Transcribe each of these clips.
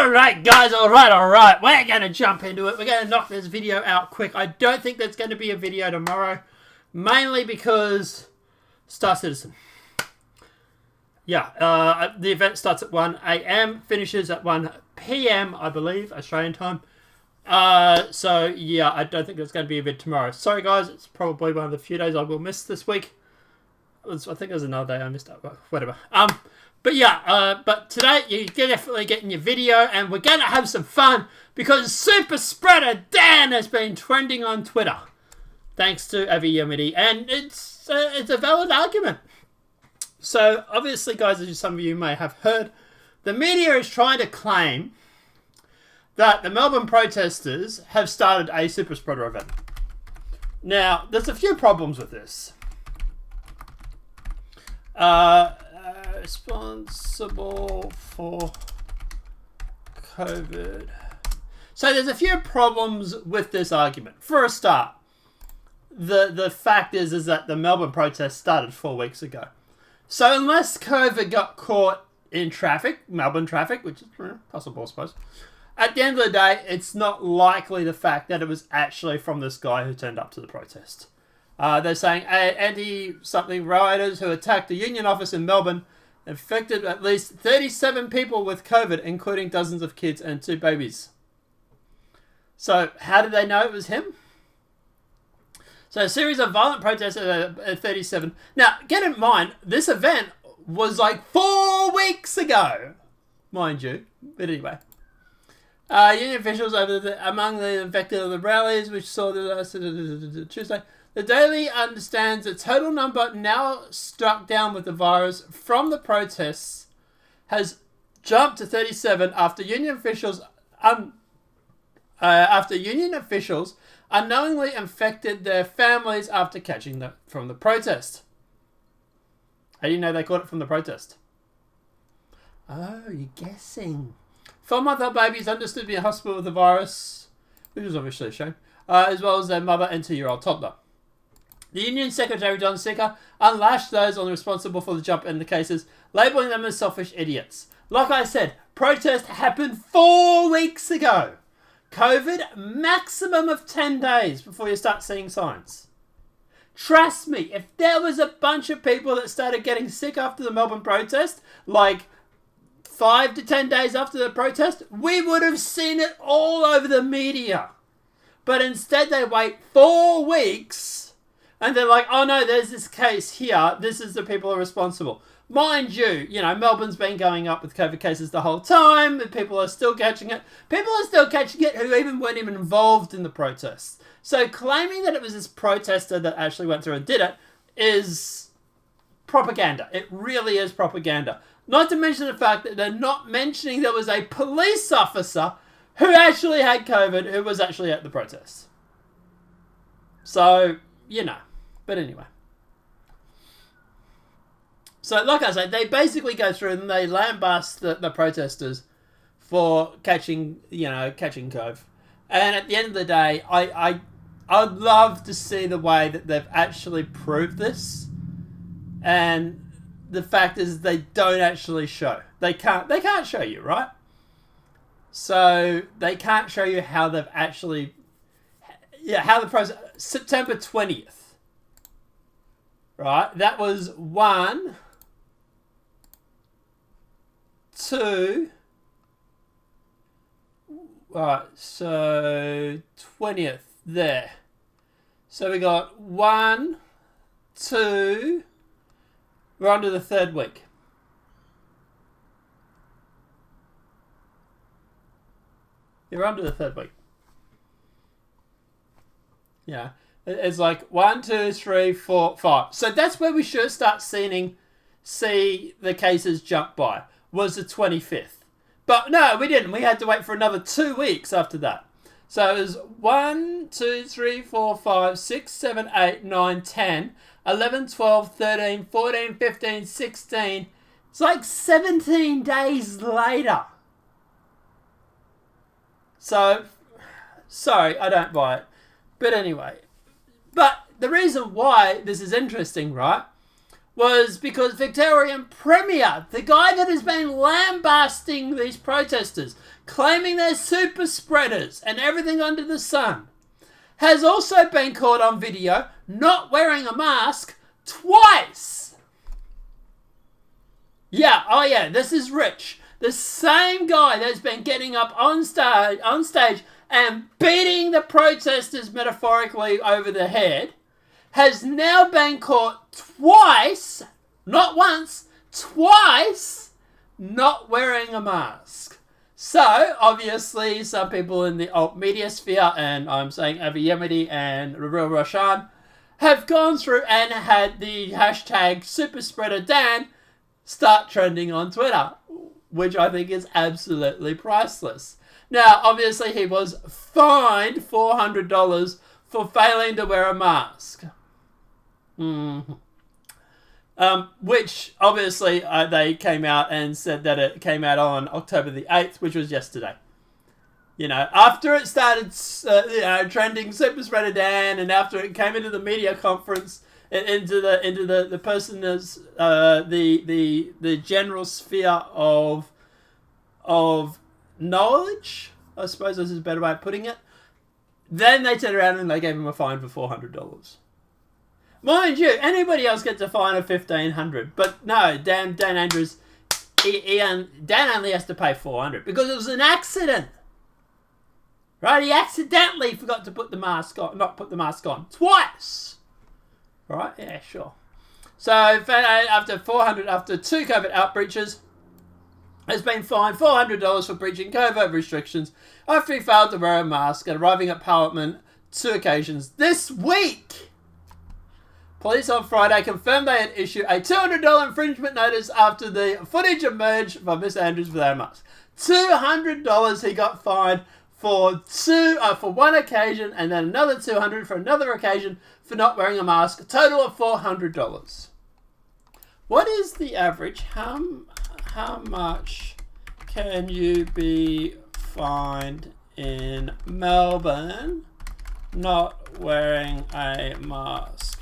Alright guys, alright. We're going to jump into it. We're going to knock this video out quick. I don't think there's going to be a video tomorrow. Mainly because Star Citizen. Yeah, the event starts at 1 a.m. Finishes at 1 p.m. I believe, Australian time. So yeah, I don't think there's going to be a vid tomorrow. Sorry guys, it's probably one of the few days I will miss this week. I think there's another day I missed out, but whatever. But yeah, but today you're definitely getting your video, and we're going to have some fun because Super Spreader Dan has been trending on Twitter, thanks to Avi and it's a valid argument. So obviously, guys, as some of you may have heard, the media is trying to claim that the Melbourne protesters have started a Super Spreader event. Now, there's a few problems with this. Responsible for COVID. So there's a few problems with this argument. For a start, the fact is that the Melbourne protest started 4 weeks ago. So unless COVID got caught in traffic, Melbourne traffic, which is possible I suppose, at the end of the day, it's not likely the fact that it was actually from this guy who turned up to the protest. They're saying anti-something rioters who attacked the union office in Melbourne infected at least 37 people with COVID, including dozens of kids and 2 babies. So how did they know it was him? So a series of violent protests at 37. Now, get in mind, this event was like 4 weeks ago, mind you. But anyway. Union officials among the infected of the rallies, which saw the Tuesday. The Daily understands the total number now struck down with the virus from the protests has jumped to 37 after union officials unknowingly infected their families after catching it from the protest. How do you know they caught it from the protest? Oh, you're guessing. 4-month-old babies understood to be in hospital with the virus, which was obviously a shame, as well as their mother and 2-year-old toddler. The Union Secretary, John Sicker, unlashed those responsible for the jump in the cases, labelling them as selfish idiots. Like I said, protest happened 4 weeks ago. COVID, maximum of 10 days before you start seeing signs. Trust me, if there was a bunch of people that started getting sick after the Melbourne protest, like 5 to 10 days after the protest, we would have seen it all over the media. But instead they wait 4 weeks and they're like, oh no, there's this case here. This is the people who are responsible. Mind you, Melbourne's been going up with COVID cases the whole time. And people are still catching it. People are still catching it who weren't even involved in the protests. So claiming that it was this protester that actually went through and did it is propaganda. It really is propaganda. Not to mention the fact that they're not mentioning there was a police officer who actually had COVID who was actually at the protest. So, But anyway. So, like I said, they basically go through and they lambast the protesters for catching COVID. And at the end of the day, I'd love to see the way that they've actually proved this. And the fact is they don't actually show. They can't show you, right? So they can't show you how they've actually, how the process. September 20th, right? That was 1, 2. Right, so 20th there. So we got 1, 2. We're on to the 3rd week. You're on to the 3rd week. Yeah. It's like 1, 2, 3, 4, 5. So that's where we should start see the cases jump by. Was the 25th. But no, we didn't. We had to wait for another 2 weeks after that. So it was 1, 2, 3, 4, 5, 6, 7, 8, 9, 10, 11, 12, 13, 14, 15, 16. It's like 17 days later. So, sorry, I don't buy it. But anyway. But the reason why this is interesting, right, was because Victorian Premier, the guy that has been lambasting these protesters, claiming they're super spreaders and everything under the sun, has also been caught on video not wearing a mask twice. Yeah, oh yeah, this is Rich. The same guy that's been getting up on stage and beating the protesters metaphorically over the head has now been caught twice, not once, twice, not wearing a mask. So, obviously, some people in the alt media sphere, and I'm saying Avi Yemeni and Ril Roshan, have gone through and had the hashtag SuperspreaderDan start trending on Twitter, which I think is absolutely priceless. Now, obviously, he was fined $400 for failing to wear a mask. Which, obviously, they came out and said that it came out on October the 8th, which was yesterday. You know, after it started trending Super Spreader Dan, and after it came into the media conference, into the person's the general sphere of knowledge, I suppose this is a better way of putting it. Then they turned around and they gave him a fine for $400. Mind you, anybody else gets a fine of $1,500, but no, Dan Andrews, Dan only has to pay $400 because it was an accident. Right? He accidentally forgot to put the mask on, not put the mask on twice. Right? Yeah, sure. So after two COVID outbreaches, has been fined $400 for breaching COVID restrictions after he failed to wear a mask and arriving at Parliament 2 occasions this week. Police on Friday confirmed they had issued a $200 infringement notice after the footage emerged from Mr. Andrews without a mask. $200 he got fined for one occasion, and then another $200 for another occasion for not wearing a mask. A total of $400. What is the average? How much can you be fined in Melbourne not wearing a mask?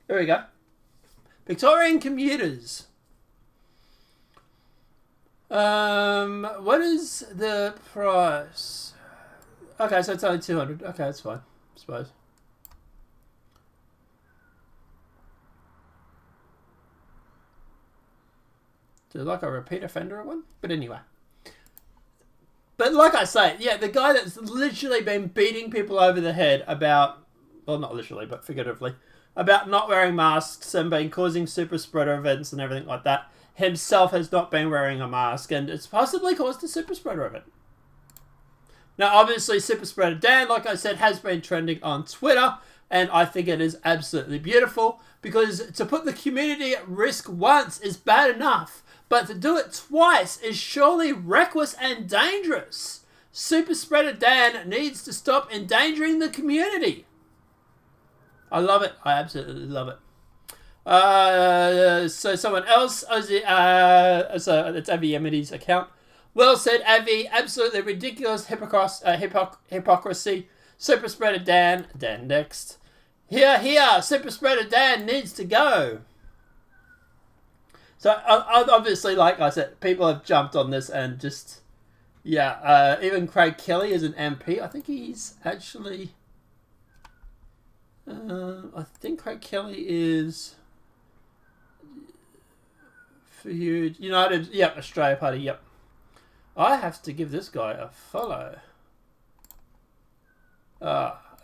Here we go. Victorian commuters. What is the price? Okay, so it's only $200. Okay, that's fine, I suppose. Is it like a repeat offender one? But anyway. But like I say, yeah, the guy that's literally been beating people over the head about, well, not literally, but figuratively, about not wearing masks and been causing super spreader events and everything like that, himself has not been wearing a mask, and it's possibly caused a super spreader event. Now, obviously, Super Spreader Dan, like I said, has been trending on Twitter, and I think it is absolutely beautiful, because to put the community at risk once is bad enough, but to do it twice is surely reckless and dangerous. Super Spreader Dan needs to stop endangering the community. I love it. I absolutely love it. So someone else, so it's Avi Yemeni's account. Well said, Avi. Absolutely ridiculous hypocrisy. Super Spreader Dan. Dan next. Here. Super Spreader Dan needs to go. So obviously, like I said, people have jumped on this and just, yeah. Even Craig Kelly is an MP. I think he's actually. I think Craig Kelly is for United. Yep, Australia Party. Yep. I have to give this guy a follow.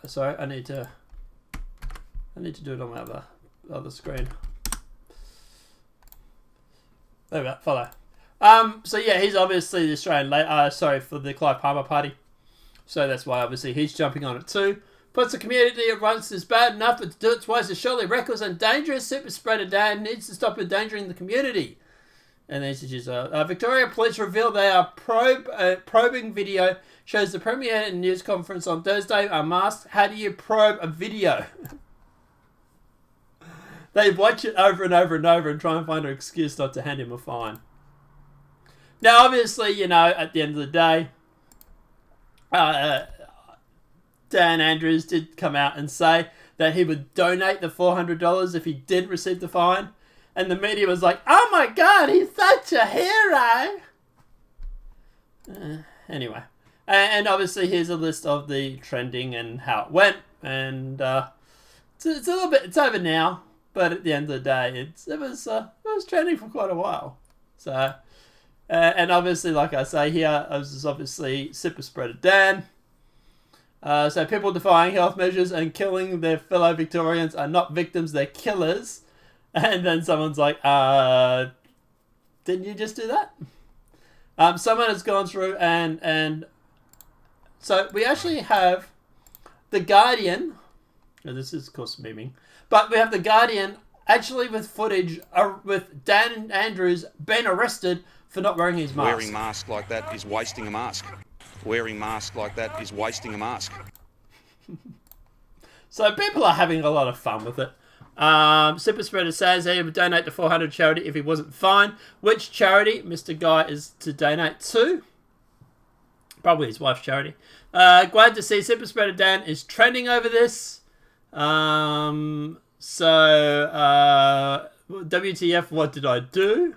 Sorry, I need to do it on my other screen. There we go, follow. So yeah, he's obviously the Australian, for the Clive Palmer Party. So that's why obviously he's jumping on it too. Puts the community at once is bad enough, but to do it twice is surely reckless and dangerous. Super Spreader Dan needs to stop endangering the community. And then just Victoria Police revealed they are probing video shows the Premier news conference on Thursday are masked. How do you probe a video? They watch it over and over and over and try and find an excuse not to hand him a fine. Now, obviously, at the end of the day, Dan Andrews did come out and say that he would donate the $400 if he did receive the fine. And the media was like, oh my God, he's such a hero. Anyway. And obviously here's a list of the trending and how it went. And it's a little bit, it's over now. But at the end of the day, it was trending for quite a while. So, and obviously, like I say here, this is obviously Super Spreader Dan. So people defying health measures and killing their fellow Victorians are not victims, they're killers. And then someone's like, didn't you just do that? Someone has gone through and so we actually have The Guardian. Now this is, of course, memeing. But we have The Guardian actually with footage with Dan Andrews being arrested for not wearing his mask. Wearing mask like that is wasting a mask. Wearing mask like that is wasting a mask. So people are having a lot of fun with it. Super Spreader says he would donate to 400 charity if he wasn't fined. Which charity Mr. Guy is to donate to? Probably his wife's charity. Glad to see Super Spreader Dan is trending over this. WTF, what did I do?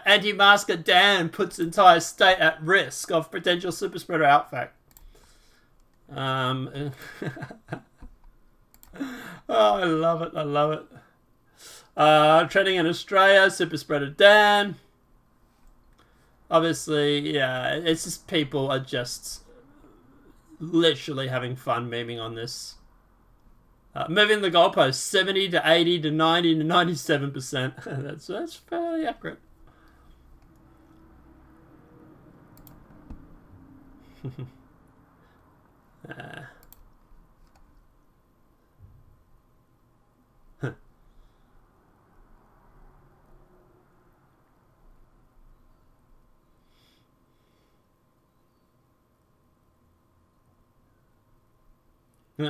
Anti-masker Dan puts entire state at risk of potential super spreader outbreak. Oh, I love it. I love it. Trending in Australia, super spreader Dan. Obviously, yeah, it's just people are just literally having fun memeing on this. Moving the goalpost 70 to 80 to 90 to 97%. that's fairly accurate.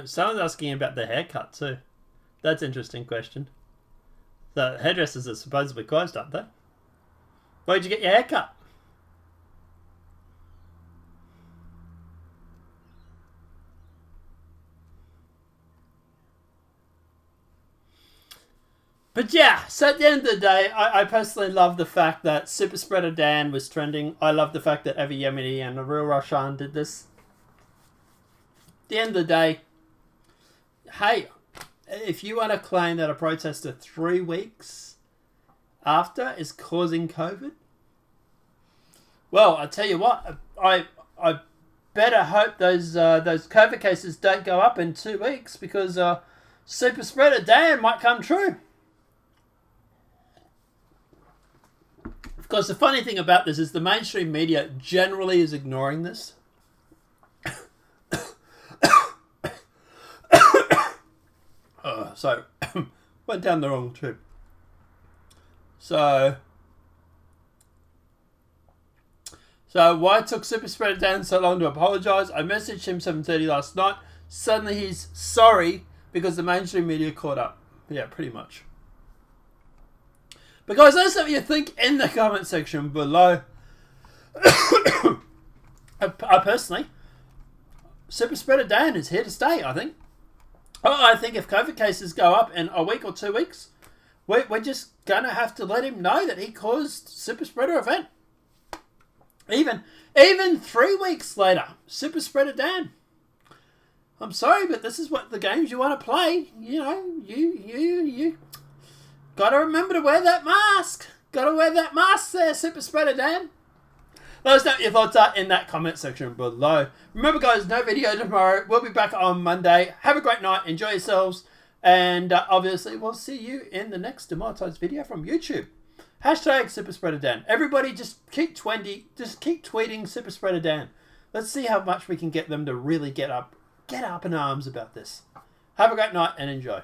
Someone's asking about the haircut too. That's an interesting question. The hairdressers are supposedly closed, aren't they? Where'd you get your haircut? But yeah, so at the end of the day, I personally love the fact that Super Spreader Dan was trending. I love the fact that Evie Yemeni and the Real Roshan did this. At the end of the day, hey, if you want to claim that a protester 3 weeks after is causing COVID, well, I tell you what, I better hope those COVID cases don't go up in 2 weeks because Super Spreader Dan might come true. Of course, the funny thing about this is the mainstream media generally is ignoring this. So, went down the wrong tube. So why took Super Spreader Dan so long to apologise? I messaged him 7:30 last night. Suddenly he's sorry because the mainstream media caught up. Yeah, pretty much. But guys, let us know what you think in the comment section below. I personally, Super Spreader Dan is here to stay, I think. I think if COVID cases go up in a week or 2 weeks, we're just going to have to let him know that he caused Super Spreader event. Even 3 weeks later, Super Spreader Dan. I'm sorry, but this is what the games you want to play. You know, you got to remember to wear that mask. Got to wear that mask there, Super Spreader Dan. Let us know what your thoughts are in that comment section below. Remember, guys, no video tomorrow. We'll be back on Monday. Have a great night. Enjoy yourselves. And obviously, we'll see you in the next demonetized video from YouTube. Hashtag Super Spreader Dan. Everybody just keep tweeting Super Spreader Dan. Let's see how much we can get them to really get up in arms about this. Have a great night and enjoy.